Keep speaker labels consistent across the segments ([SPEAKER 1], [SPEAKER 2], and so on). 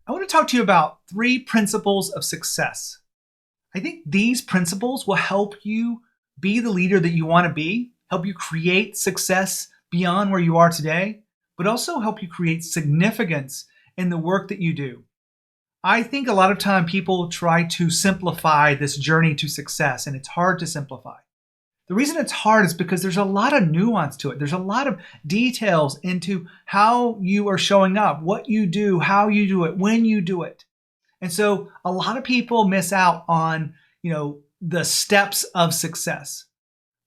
[SPEAKER 1] I want to talk to you about 3 principles of success. I think these principles will help you be the leader that you want to be, help you create success beyond where you are today, but also help you create significance in the work that you do. I think a lot of time people try to simplify this journey to success, and it's hard to simplify. The reason it's hard is because there's a lot of nuance to it. There's a lot of details into how you are showing up, what you do, how you do it, when you do it. And so a lot of people miss out on, the steps of success.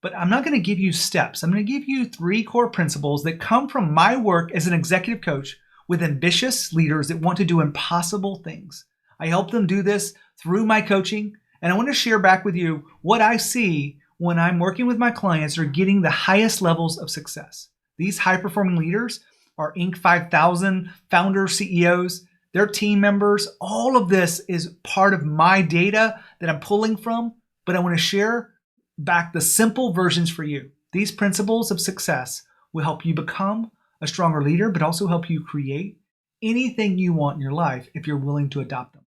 [SPEAKER 1] But I'm not going to give you steps. I'm going to give you 3 core principles that come from my work as an executive coach with ambitious leaders that want to do impossible things. I help them do this through my coaching, and I want to share back with you what I see when I'm working with my clients that are getting the highest levels of success. These high-performing leaders are Inc. 5000 founders, CEOs, their team members. All of this is part of my data that I'm pulling from, but I want to share back the simple versions for you. These principles of success will help you become a stronger leader, but also help you create anything you want in your life if you're willing to adopt them.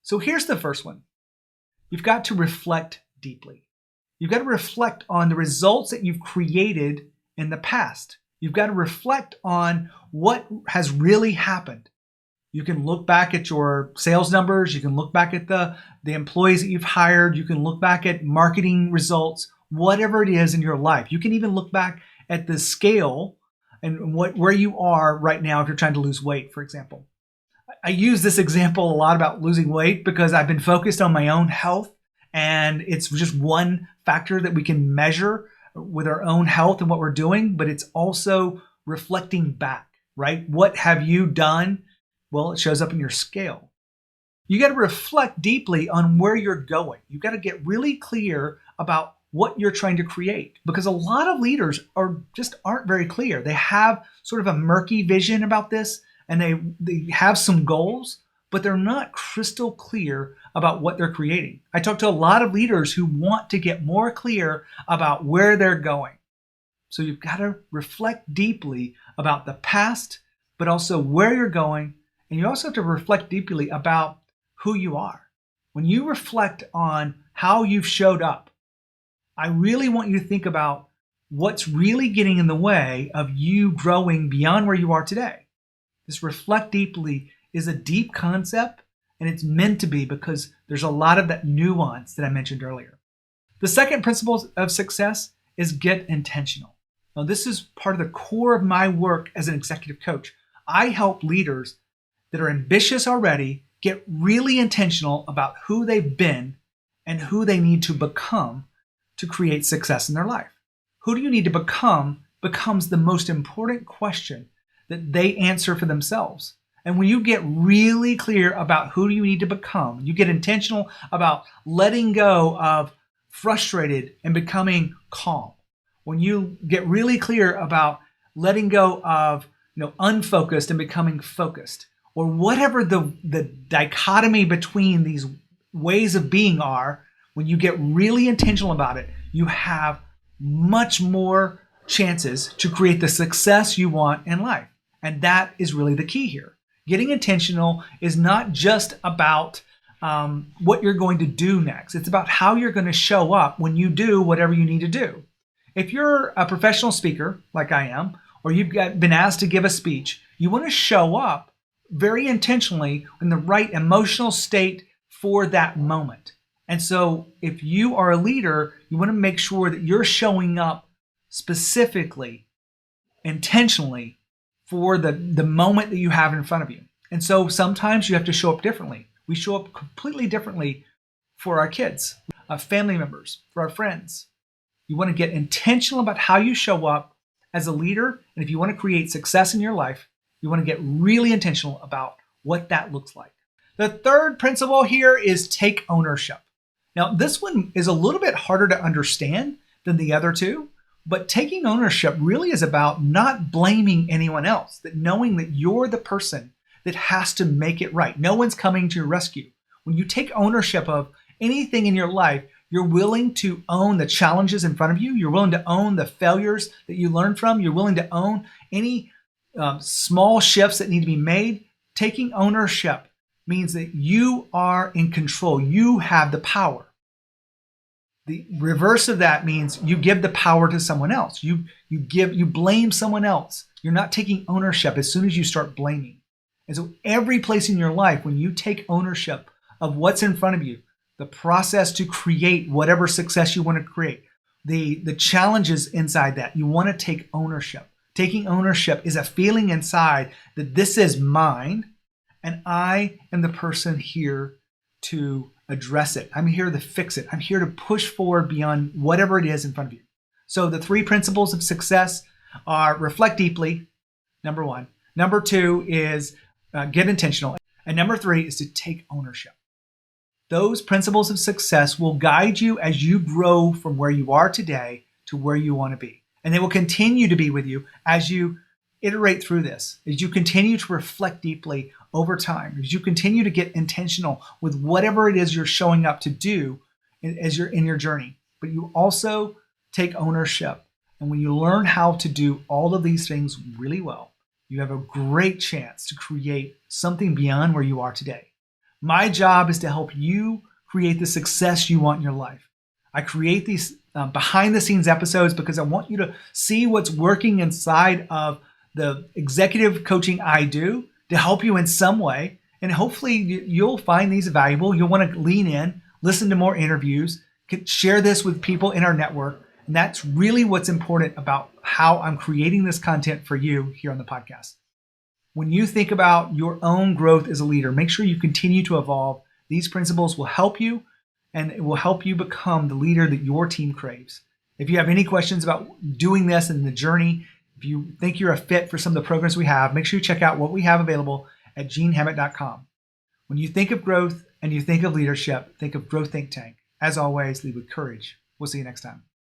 [SPEAKER 1] So here's the first one. You've got to reflect deeply. You've got to reflect on the results that you've created in the past. You've got to reflect on what has really happened. You can look back at your sales numbers. You can look back at the employees that you've hired. You can look back at marketing results, whatever it is in your life. You can even look back at the scale and where you are right now if you're trying to lose weight, for example. I use this example a lot about losing weight because I've been focused on my own health. And it's just one factor that we can measure with our own health and what we're doing, but it's also reflecting back, right? What have you done? Well, it shows up in your scale. You got to reflect deeply on where you're going. You got to get really clear about what you're trying to create, because a lot of leaders aren't very clear. They have sort of a murky vision about this, and they have some goals, but they're not crystal clear about what they're creating. I talk to a lot of leaders who want to get more clear about where they're going. So you've got to reflect deeply about the past, but also where you're going. And you also have to reflect deeply about who you are. When you reflect on how you've showed up, I really want you to think about what's really getting in the way of you growing beyond where you are today. This reflect deeply is a deep concept, and it's meant to be because there's a lot of that nuance that I mentioned earlier. The second principle of success is get intentional. Now, this is part of the core of my work as an executive coach. I help leaders that are ambitious already get really intentional about who they've been and who they need to become to create success in their life. Who do you need to become becomes the most important question that they answer for themselves. And when you get really clear about who you need to become, you get intentional about letting go of frustrated and becoming calm. When you get really clear about letting go of unfocused and becoming focused, or whatever the dichotomy between these ways of being are, when you get really intentional about it, you have much more chances to create the success you want in life. And that is really the key here. Getting intentional is not just about what you're going to do next. It's about how you're going to show up when you do whatever you need to do. If you're a professional speaker, like I am, or you've been asked to give a speech, you want to show up very intentionally in the right emotional state for that moment. And so if you are a leader, you want to make sure that you're showing up specifically, intentionally, for the moment that you have in front of you. And so sometimes you have to show up differently. We show up completely differently for our kids, our family members, for our friends. You want to get intentional about how you show up as a leader. And if you want to create success in your life, you want to get really intentional about what that looks like. The third principle here is take ownership. Now, this one is a little bit harder to understand than the other two. But taking ownership really is about not blaming anyone else, that knowing that you're the person that has to make it right. No one's coming to your rescue. When you take ownership of anything in your life, you're willing to own the challenges in front of you. You're willing to own the failures that you learn from. You're willing to own any small shifts that need to be made. taking ownership means that you are in control. You have the power. The reverse of that means you give the power to someone else. You blame someone else. You're not taking ownership as soon as you start blaming. And so every place in your life, when you take ownership of what's in front of you, the process to create whatever success you want to create, the challenges inside that, you want to take ownership. Taking ownership is a feeling inside that this is mine and I am the person here to address it. I'm here to fix it. I'm here to push forward beyond whatever it is in front of you. So the 3 principles of success are reflect deeply, number 1. Number 2 is get intentional. And number 3 is to take ownership. Those principles of success will guide you as you grow from where you are today to where you want to be. And they will continue to be with you as you iterate through this, as you continue to reflect deeply over time, as you continue to get intentional with whatever it is you're showing up to do as you're in your journey. But you also take ownership. And when you learn how to do all of these things really well, you have a great chance to create something beyond where you are today. My job is to help you create the success you want in your life. I create these behind the scenes episodes because I want you to see what's working inside of the executive coaching I do to help you in some way. And hopefully you'll find these valuable. You'll want to lean in, listen to more interviews, share this with people in our network. And that's really what's important about how I'm creating this content for you here on the podcast. When you think about your own growth as a leader, make sure you continue to evolve. These principles will help you, and it will help you become the leader that your team craves. If you have any questions about doing this and the journey, if you think you're a fit for some of the programs we have, make sure you check out what we have available at genehammett.com. When you think of growth and you think of leadership, think of Growth Think Tank. As always, lead with courage. We'll see you next time.